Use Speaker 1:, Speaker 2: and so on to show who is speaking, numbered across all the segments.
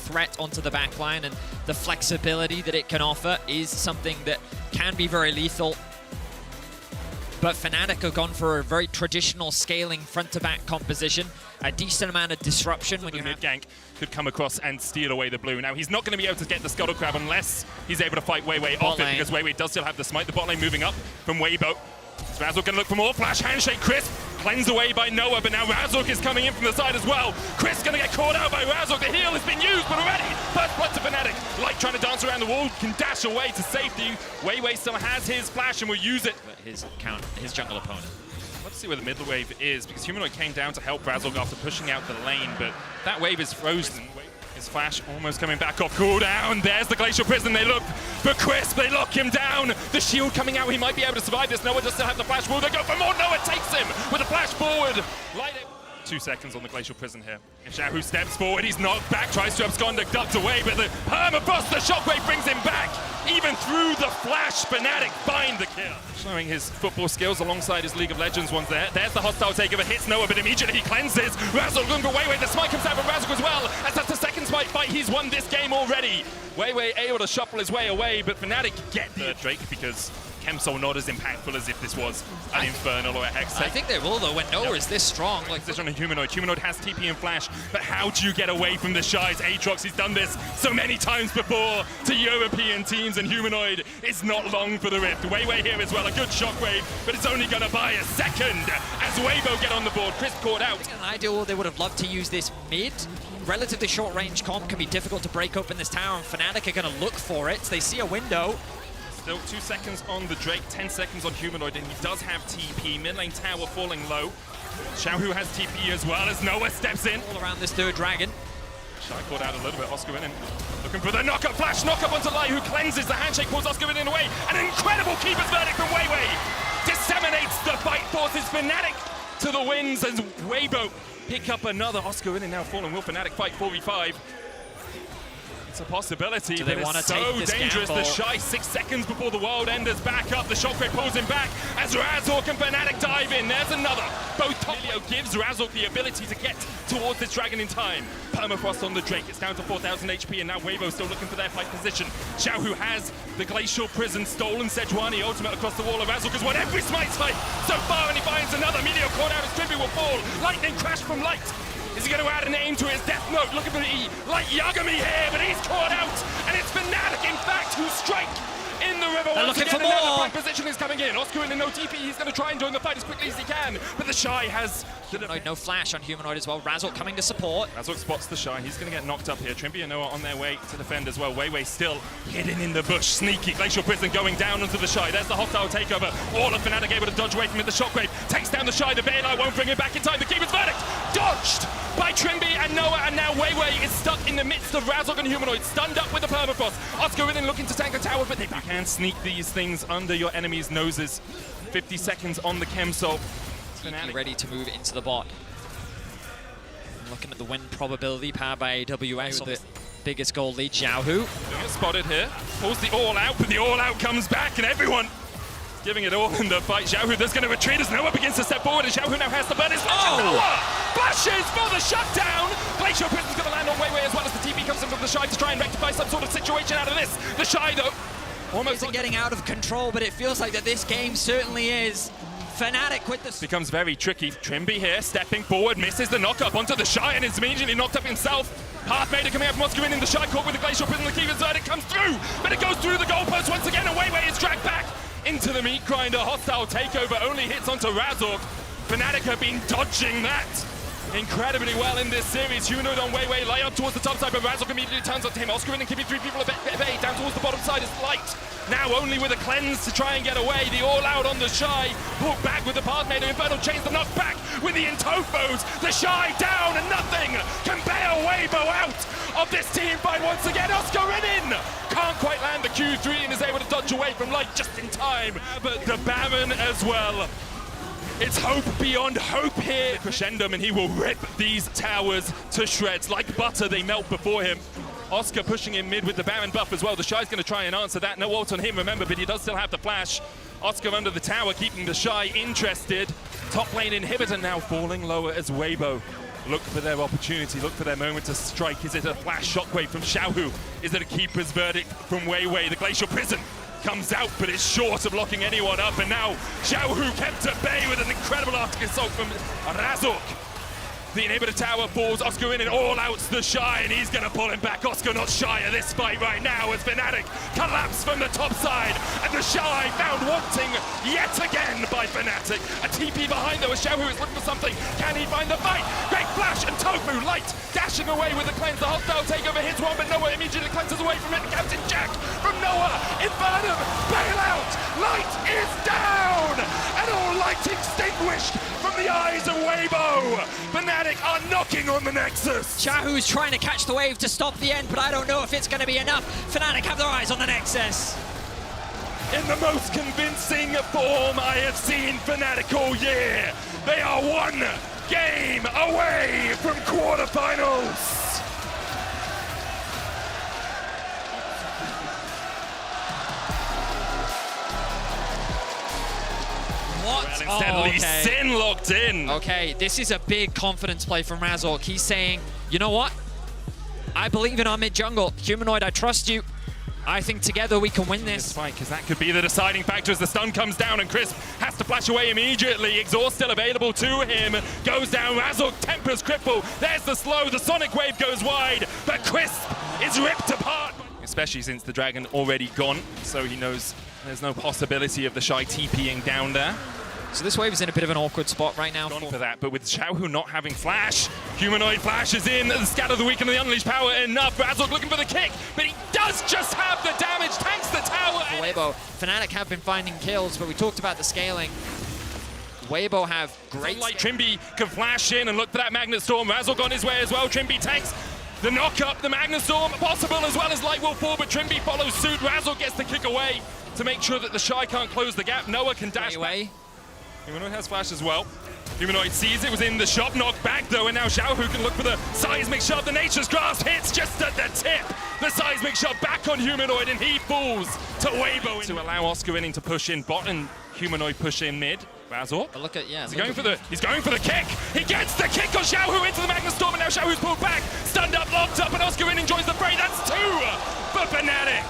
Speaker 1: threat onto the backline, and the flexibility that it can offer is something that can be very lethal. But Fnatic have gone for a very traditional scaling front-to-back composition, a decent amount of disruption when
Speaker 2: the
Speaker 1: you
Speaker 2: mid-gank could come across and steal away the blue. Now, he's not going to be able to get the Scuttle Crab unless he's able to fight Weibo off it, because Weibo does still have the smite. The bot lane moving up from Weibo. So Razork going to look for more. Flash handshake, Chris. Cleansed away by Noah, but now Razork is coming in from the side as well. Chris going to get caught out by Razork. The heal has been used, but already first blood to Fnatic. Light trying to dance around the wall, can dash away to safety. Weiwei still has his flash and will use it.
Speaker 1: His jungle opponent.
Speaker 2: Let's see where the middle wave is, because Humanoid came down to help Razork after pushing out the lane, but that wave is frozen. His flash almost coming back off cooldown. There's the Glacial Prison. They look for Crisp. They lock him down. The shield coming out. He might be able to survive this. Noah does still have the flash. Will they go for more? Noah takes him with a flash forward. Light it. 2 seconds on the Glacial Prison here. If Xiaohu steps forward, he's knocked back, tries to abscond, ducked away, but the permafrost, the shockwave brings him back. Even through the flash, Fnatic find the kill. Showing his football skills alongside his League of Legends ones there. There's the hostile takeover, hits Noah, but immediately he cleanses. Razork looking for Weiwei, the smite comes out from Razork as well. As that's the second smite fight, he's won this game already. Weiwei able to shuffle his way away, but Fnatic get the Drake because Chemsol not as impactful as if this was an Infernal or a Hex.
Speaker 1: I think they will though, when Noah is this strong.
Speaker 2: Like this on a Humanoid. Humanoid has TP and Flash, but how do you get away from the Shies? Aatrox, he's done this so many times before to European teams, and Humanoid is not long for the rift. Weiwei here as well, a good shockwave, but it's only gonna buy a second as Weibo get on the board. Chris caught out.
Speaker 1: In an ideal world, they would have loved to use this mid. Relatively short range comp can be difficult to break open this tower, and Fnatic are gonna look for it. They see a window.
Speaker 2: Still 2 seconds on the Drake, 10 seconds on Humanoid, and he does have TP. Mid lane tower falling low. Xiaohu has TP as well as Noah steps in.
Speaker 1: All around this third dragon.
Speaker 2: Shy caught out a little bit, Oscar in, looking for the knockup flash, knockup onto Light, who cleanses the handshake, pulls Oscar in away. An incredible keeper's verdict from Weiwei. Disseminates the fight, forces Fnatic to the wins, and Weibo pick up another. Oscar in now falling. Will Fnatic fight 4v5? It's a possibility, but it's so dangerous. The Shy 6 seconds before the World Enders back up. The shockwave pulls him back as Razork and Fnatic dive in. There's another. Both Emilio gives Razork the ability to get towards this dragon in time. Permafrost on the Drake. It's down to 4,000 HP, and now Weibo still looking for their fight position. Xiaohu has the Glacial Prison stolen. Sejuani ultimate across the wall of Razork has won every smite fight so far, and he finds another. Emilio caught out as Tribute will fall. Lightning crash from Light. Is he going to add an aim to his death note? Looking for the E. Like Yagami here, but he's caught out. And it's Fnatic, in fact, who strike in the river once again. And now the fight position is coming in. Oscar in the no TP. He's going to try and join the fight as quickly as he can. But the Shy has...
Speaker 1: Humanoid, no flash on Humanoid as well. Razork coming to support.
Speaker 2: Razork spots the Shy. He's going to get knocked up here. Trimby and Noah on their way to defend as well. Weiwei still hidden in the bush. Sneaky. Glacial Prison going down onto the Shy. There's the hostile takeover. All of Fnatic able to dodge away from it. The shockwave takes down the Shy. The Baylai won't bring it back in time. The keeper's verdict dodged by Trimby and Noah, and now Weiwei is stuck in the midst of Razork and Humanoid, stunned up with the permafrost. Oscar in looking to tank the tower, but they can sneak these things under your enemy's noses. 50 seconds on the Chemsol.
Speaker 1: Fnatic ready to move into the bot. Looking at the win probability powered by AWS with the biggest goal lead, Xiaohu.
Speaker 2: Gets spotted here, pulls the all out, but the all out comes back, and everyone giving it all in the fight. Xiaohu that's going to retreat as Noah begins to step forward, and Xiaohu now has the burn. Noah flashes for the shutdown. Glacial Prison's going to land on Weiwei as well as the TP comes in from the Shy to try and rectify some sort of situation out of this. The Shy though, almost
Speaker 1: isn't getting out of control, but it feels like that this game certainly is. Fnatic with the...
Speaker 2: Becomes very tricky. Trimby here, stepping forward, misses the knockup onto the Shy and is immediately knocked up himself. Pathmaker coming out from Oscar in the Shy caught with the Glacial Prison. The keeper's verdict comes through, but it goes through the goalpost once again, and Weiwei is dragged back into the meat grinder. Hostile takeover only hits onto Razork. Fnatic have been dodging that incredibly well in this series. Humanoid on Weiwei, lay up towards the top side, but Razork immediately turns onto him. Oscar and keeping 3 people at bay. Down towards the bottom side is Light. Now only with a cleanse to try and get away. The all out on the Shy. Pulled back with the Pathmaker. Infernal chains the knock back with the Intofos. The Shy down, and nothing can bail Weibo out of this team fight once again. Oscar in. Can't quite land the Q3 and is able to dodge away from Light just in time. But the Baron as well. It's hope beyond hope here. Crescendum, and he will rip these towers to shreds. Like butter, they melt before him. Oscar pushing in mid with the Baron buff as well. The Shy's going to try and answer that. No ult on him, remember, but he does still have the flash. Oscar under the tower, keeping the Shy interested. Top lane inhibitor now falling lower as Weibo look for their opportunity, look for their moment to strike. Is it a flash shockwave from Xiaohu? Is it a keeper's verdict from Weiwei? The Glacial Prison comes out, but it's short of locking anyone up. And now Xiaohu kept at bay with an incredible Arctic Assault from Razork. The inhibitor tower falls, Oscar in and all outs the Shy, and he's gonna pull him back. Oscar not shy of this fight right now as Fnatic collapse from the top side, and the Shy found wanting yet again by Fnatic. A TP behind though as Xiaohu is looking for something. Can he find the fight? Great flash, and Tofu, Light, dashing away with the cleanse. The hostile takeover hits one, but Noah immediately cleanses away from it. Captain Jack from Noah, Infernum, bail out! Light is down! And all light extinguished from the eyes of Weibo! Fnatic are knocking on the Nexus!
Speaker 1: Xiaohu's trying to catch the wave to stop the end, but I don't know if it's going to be enough. Fnatic have their eyes on the Nexus.
Speaker 2: In the most convincing form I have seen Fnatic all year. They are one game away from quarterfinals.
Speaker 1: What?
Speaker 2: Well, instead, Lee Sin locked in.
Speaker 1: Okay, this is a big confidence play from Razork. He's saying, you know what? I believe in our mid jungle. Humanoid, I trust you. I think together we can win this.
Speaker 2: Fight, because that could be the deciding factor as the stun comes down and Crisp has to flash away immediately. Exhaust still available to him. Goes down, Razork tempers cripple. There's the slow, the Sonic Wave goes wide, but Crisp is ripped apart. Especially since the Dragon already gone, so he knows there's no possibility of the Shy TPing down there.
Speaker 1: So this wave is in a bit of an awkward spot right now.
Speaker 2: For that, but with Xiaohu not having flash, Humanoid flashes in, the Scatter the Weak and the Unleashed Power enough. Razork looking for the kick, but he does just have the damage, tanks the tower.
Speaker 1: Weibo, Fnatic have been finding kills, but we talked about the scaling. Weibo have great...
Speaker 2: Like Trimby can flash in and look for that Magnet Storm. Razork on his way as well. Trimby tanks the knock up, the Magnet Storm possible as well as Light will fall, but Trimby follows suit. Razork gets the kick away to make sure that the Shy can't close the gap. Noah can dash away. Humanoid has flash as well. Humanoid sees it, was in the shop, knocked back though, and now Xiaohu can look for the seismic shot. The Nature's Grasp hits just at the tip. The seismic shot back on Humanoid, and he falls to Weibo to allow Oscar Inning to push in bot and Humanoid push in mid. Razork.
Speaker 1: Look at, yeah.
Speaker 2: He's going for the kick. He gets the kick on Xiaohu into the Magnet Storm, and now Xiaohu's pulled back, stunned up, locked up, and Oscar Inning joins the fray. That's two for Fnatic.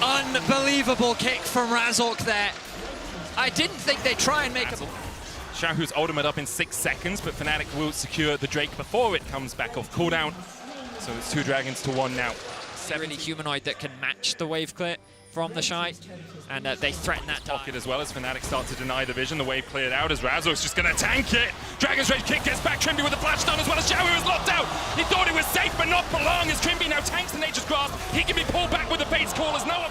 Speaker 1: Unbelievable kick from Razork there. I didn't think they'd try and make a...
Speaker 2: Xiaohu's ultimate up in 6 seconds, but Fnatic will secure the Drake before it comes back off cooldown. So it's 2 dragons to 1 now.
Speaker 1: Really Humanoid that can match the wave clear from the Shy, and they threaten that
Speaker 2: pocket as well as Fnatic start to deny the vision. The wave cleared out as Razork's just going to tank it. Dragon's Rage kick gets back. Trimby with the flash stun as well as Xiaohu is locked out. He thought it was safe, but not for long as Trimby now tanks the Nature's Grasp. He can be pulled back with the Fate's Call as Noah.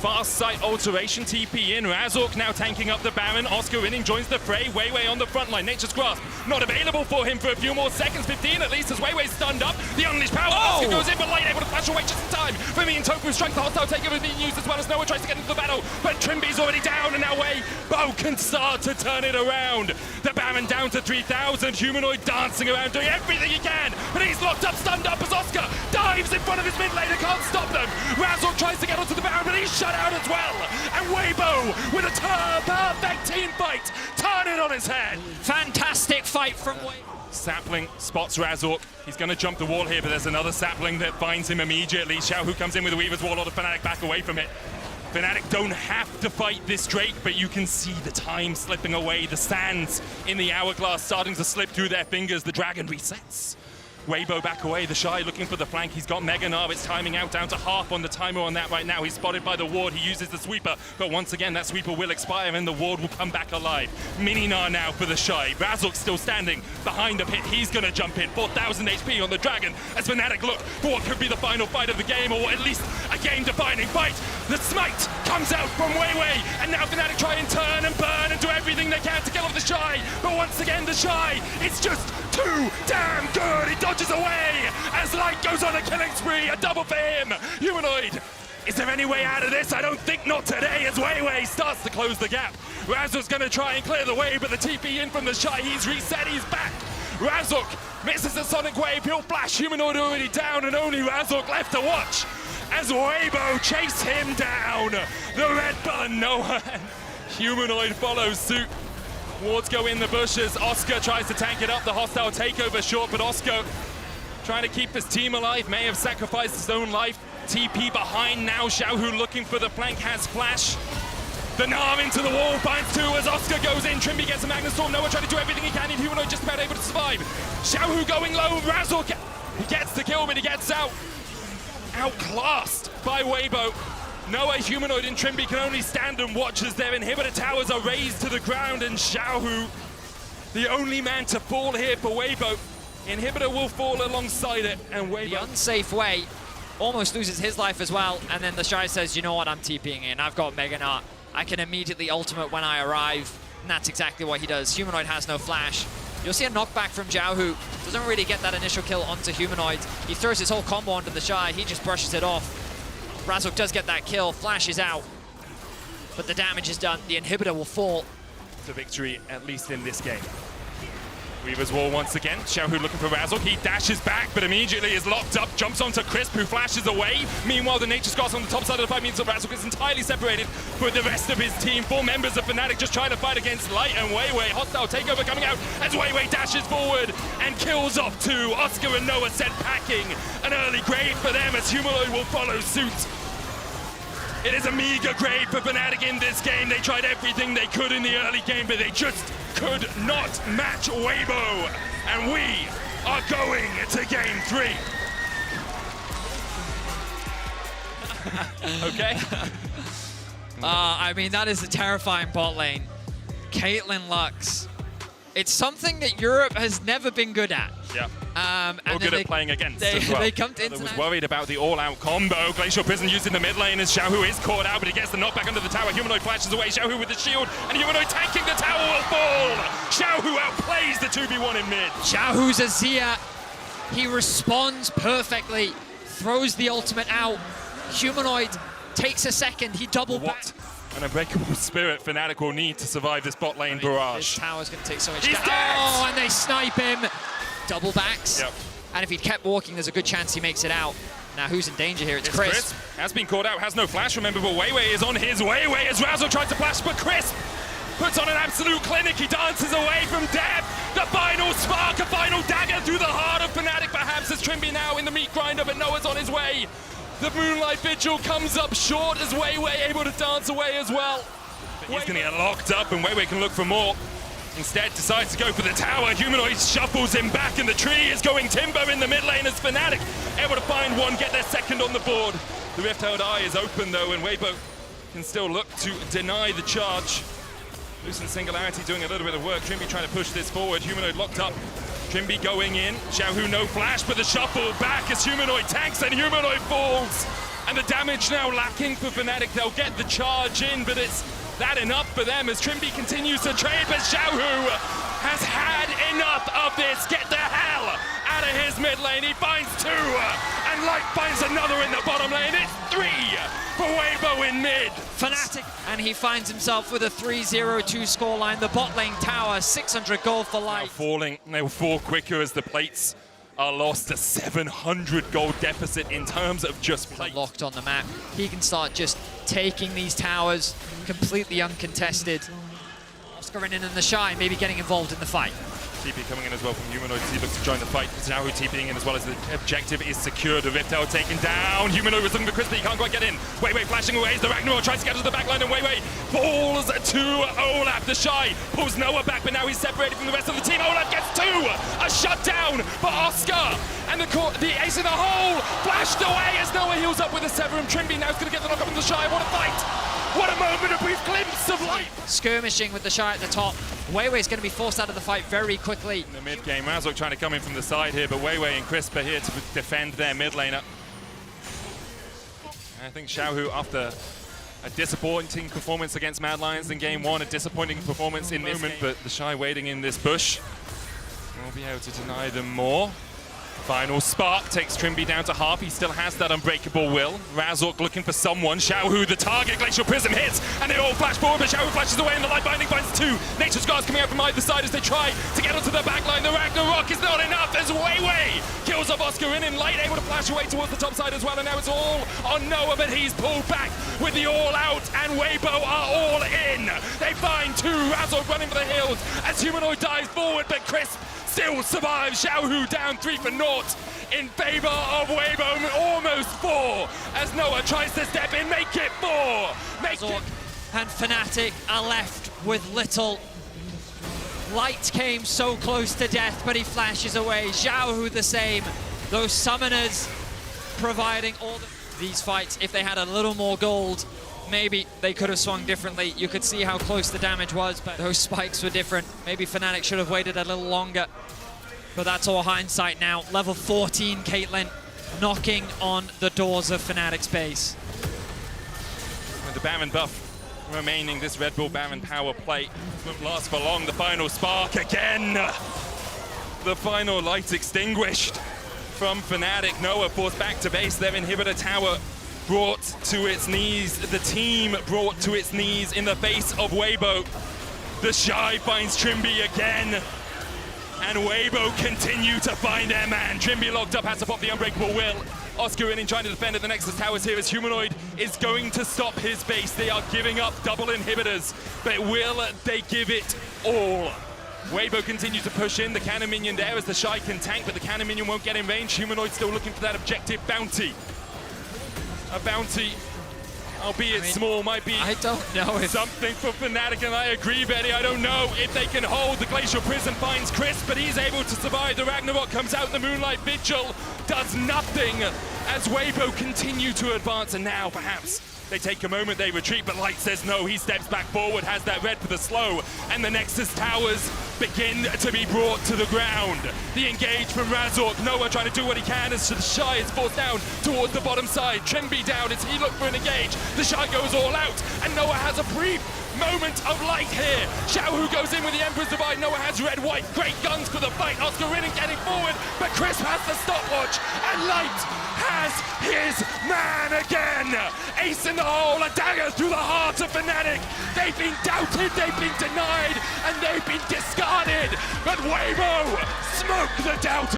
Speaker 2: Fast sight alteration, TP in. Razork now tanking up the Baron. Oscar Inning joins the fray. Weiwei on the front line. Nature's Grasp not available for him for a few more seconds. 15 at least as Weiwei's stunned up. The Unleashed Power. Oscar goes in, but Light able to flash away just in time. For me and Tofu strike the hostile takeover being used as well as Noah tries to get into the battle. But Trimby's already down, and now Weibo can start to turn it around. The Baron down to 3,000. Humanoid dancing around, doing everything he can. But he's locked up, stunned up as Oscar dives in front of his mid laner. Can't stop them. Razork tries to get onto the Baron, but he's shut out as well. And Weibo with a perfect team fight. Turn it on his head.
Speaker 1: Fantastic fight from Weibo.
Speaker 2: Sapling spots Razork. He's going to jump the wall here, but there's another Sapling that finds him immediately. Xiaohu comes in with the Weaver's Wall, or the Fnatic back away from it. Fnatic don't have to fight this Drake, but you can see the time slipping away. The sands in the hourglass starting to slip through their fingers. The Dragon resets. Weibo back away, the Shy looking for the flank. He's got Mega Narv, it's timing out down to half on the timer on that right now. He's spotted by the ward, he uses the sweeper, but once again that sweeper will expire and the ward will come back alive. Mini Gnar now for the Shy. Razork still standing behind the pit, he's gonna jump in. 4,000 HP on the Dragon as Fnatic look for what could be the final fight of the game, or at least a game-defining fight. The smite comes out from Weiwei, and now Fnatic try and turn and burn and do everything they can to kill off the Shy, but once again the Shy, it's just too damn good. He dodges away as Light goes on a killing spree. A double for him. Humanoid, is there any way out of this? I don't think not today as Weiwei starts to close the gap. Razork's going to try and clear the way, but the TP in from the Shy, he's reset, he's back. Razork misses the Sonic Wave, he'll flash. Humanoid already down and only Razork left to watch as Weibo chase him down. The red button, no one. Humanoid follows suit. Wards go in the bushes. Oscar tries to tank it up. The hostile takeover short, but Oscar trying to keep his team alive. May have sacrificed his own life. TP behind now. Xiaohu looking for the flank, has flash. The Nav into the wall, finds two as Oscar goes in. Trimby gets a Magnus Storm. Noah trying to do everything he can. Humanoid just about able to survive. Xiaohu going low. Razzle, he gets the kill, but he gets outclassed by Weibo. Noah, Humanoid, and Trimby can only stand and watch as their inhibitor towers are raised to the ground, and Xiaohu, the only man to fall here for Weibo. Inhibitor will fall alongside it, and Weibo...
Speaker 1: The unsafe way almost loses his life as well, and then the Shy says, you know what, I'm TPing in. I've got Mega Nut. I can immediately ultimate when I arrive, and that's exactly what he does. Humanoid has no flash. You'll see a knockback from Xiaohu. Doesn't really get that initial kill onto Humanoid. He throws his whole combo onto the Shy. He just brushes it off. Razok does get that kill. Flash is out. But the damage is done. The inhibitor will fall.
Speaker 2: To victory, at least in this game. Weaver's wall once again. Xiaohu looking for Razok. He dashes back, but immediately is locked up. Jumps onto Crisp, who flashes away. Meanwhile, the Nature Scarce on the top side of the fight means that Razok is entirely separated from the rest of his team. 4 members of Fnatic just trying to fight against Light and Weiwei. Hostile takeover coming out as Weiwei dashes forward and kills off 2. Oscar and Noah sent packing. An early grade for them as Humanoid will follow suit. It is a meager grade for Fnatic in this game. They tried everything they could in the early game, but they just could not match Weibo. And we are going to game 3. Okay.
Speaker 1: I mean, that is a terrifying bot lane. Caitlyn Lux. It's something that Europe has never been good at.
Speaker 2: Yeah.
Speaker 1: And
Speaker 2: good at playing against as well.
Speaker 1: They come to
Speaker 2: They was worried about the all-out combo. Glacial Prison used in the mid lane as Xiaohu is caught out, but he gets the knockback under the tower. Humanoid flashes away. Xiaohu with the shield, and Humanoid tanking the tower will fall. Xiaohu outplays the 2v1 in mid.
Speaker 1: Xiaohu's a Zia. He responds perfectly, throws the ultimate out. Humanoid takes a second. He double back.
Speaker 2: An unbreakable spirit Fnatic will need to survive this bot lane barrage.
Speaker 1: This tower's going to take so much
Speaker 2: He's
Speaker 1: damage.
Speaker 2: dead!
Speaker 1: Oh, and they snipe him. Double backs.
Speaker 2: Yep.
Speaker 1: And if he'd kept walking, there's a good chance he makes it out. Now, who's in danger here? It's
Speaker 2: Crisp.
Speaker 1: Chris.
Speaker 2: Has been caught out, has no flash, remember, but Weiwei is on his way. As Razzle tries to flash, but Crisp puts on an absolute clinic. He dances away from death. The final spark, a final dagger through the heart of Fnatic, perhaps, as Trimby now in the meat grinder, but Noah's on his way. The Moonlight Vigil comes up short as Weiwei able to dance away as well. But he's going to get locked up, and Weiwei can look for more. Instead, decides to go for the tower. Humanoid shuffles him back, and the tree is going timber in the mid lane as Fnatic able to find one, get their second on the board. The Rift-held eye is open, though, and Weibo can still look to deny the charge. Lucent Singularity doing a little bit of work. Trimby trying to push this forward. Humanoid locked up. Trimby going in. Xiaohu no flash, but the shuffle back as Humanoid tanks, and Humanoid falls. And the damage now lacking for Fnatic. They'll get the charge in, but it's that enough for them as Trimby continues to trade, but Xiaohu has had enough of this. Get the hell out of his mid lane. He finds 2, and Light finds another in the bottom lane. It's 3 for Weibo in mid.
Speaker 1: Fnatic, and he finds himself with a 3-0-2 scoreline. The bot lane tower, 600 gold for Light.
Speaker 2: Now falling, they will fall quicker as the plates are lost. A 700 gold deficit in terms of just plate.
Speaker 1: Locked on the map. He can start just taking these towers completely uncontested. Oscar in and the Shy maybe getting involved in the fight.
Speaker 2: TP coming in as well from Humanoid as he looks to join the fight. Xiaohu TPing in as well as the objective is secured. The Rift-held taken down. Humanoid was looking for Crispy, he can't quite get in. Weiwei flashing away as the Ragnarok tries to get to the backline, and Weiwei falls to Olaf. The Shy pulls Noah back, but now he's separated from the rest of the team. Olaf gets 2! A shutdown for Oscar! And the ace in the hole flashed away as Noah heals up with a Severum. Trimby now is going to get the knock up on the Shy. What a fight! What a moment, a brief glimpse of light! Skirmishing
Speaker 1: with the Shy at the top. Weiwei's going to be forced out of the fight very quickly.
Speaker 2: In the mid game, Razok trying to come in from the side here, but Weiwei and Crisp are here to defend their mid laner. I think Xiaohu, after a disappointing performance against Mad Lions in game 1, a disappointing performance in this moment, but the Shy waiting in this bush will be able to deny them more. Final spark takes Trimby down to half. He still has that unbreakable will. Razork looking for someone. Xiaohu, the target. Glacial Prism hits, and they all flash forward, but Xiaohu flashes away, and the light binding finds two. Nature's Guards coming out from either side as they try to get onto the back line. The Ragnarok is not enough. There's Weibo. Kills off Oscar in light, able to flash away towards the top side as well, and now it's all on Noah, but he's pulled back with the all out, and Weibo are all in. They find two. Razork running for the hills as Humanoid dives forward, but Crisp still survives. Xiaohu down 3-0 in favor of Weibo, almost 4 as Noah tries to step in, make it 4.
Speaker 1: And Fnatic are left with little. Light came so close to death, but he flashes away. Xiaohu the same. Those summoners providing all these fights. If they had a little more gold, maybe they could have swung differently. You could see how close the damage was, but those spikes were different. Maybe Fnatic should have waited a little longer, but that's all hindsight now. Level 14 Caitlyn knocking on the doors of Fnatic's base.
Speaker 2: With the Baron buff remaining, this Red Bull Baron power play won't last for long. The final spark again. The final light extinguished from Fnatic. Noah forced back to base. Their inhibitor tower brought to its knees. The team brought to its knees in the face of Weibo. The Shy finds Trimby again. And Weibo continue to find their man. Trimby locked up, has to pop the unbreakable will. Oscar in trying to defend at the Nexus Towers here as Humanoid is going to stop his base. They are giving up double inhibitors, but will they give it all? Weibo continues to push in. The cannon minion there as the Shy can tank, but the cannon minion won't get in range. Humanoid still looking for that objective bounty. A bounty, albeit small, might be
Speaker 1: I don't know if
Speaker 2: something for Fnatic, and I agree, Betty. I don't know if they can hold. The Glacial Prism finds Chris, but he's able to survive. The Ragnarok comes out, the Moonlight Vigil does nothing as Weibo continue to advance, and now perhaps they take a moment, they retreat, but Light says no. He steps back forward, has that red for the slow, and the Nexus Towers begin to be brought to the ground. The engage from Razork. Noah trying to do what he can as the Shy is forced down towards the bottom side. Trimby down as he looked for an engage. The Shy goes all out, and Noah has a brief moment of light here. Xiaohu goes in with the Emperor's Divide. Noah has red, white, great guns for the fight. Oscar Rinnan getting forward, but Chris has the stopwatch, and Light has his man again. Ace in the hole, a dagger through the heart of Fnatic. They've been doubted, they've been denied, and they've been discarded. But Weibo smoke the doubt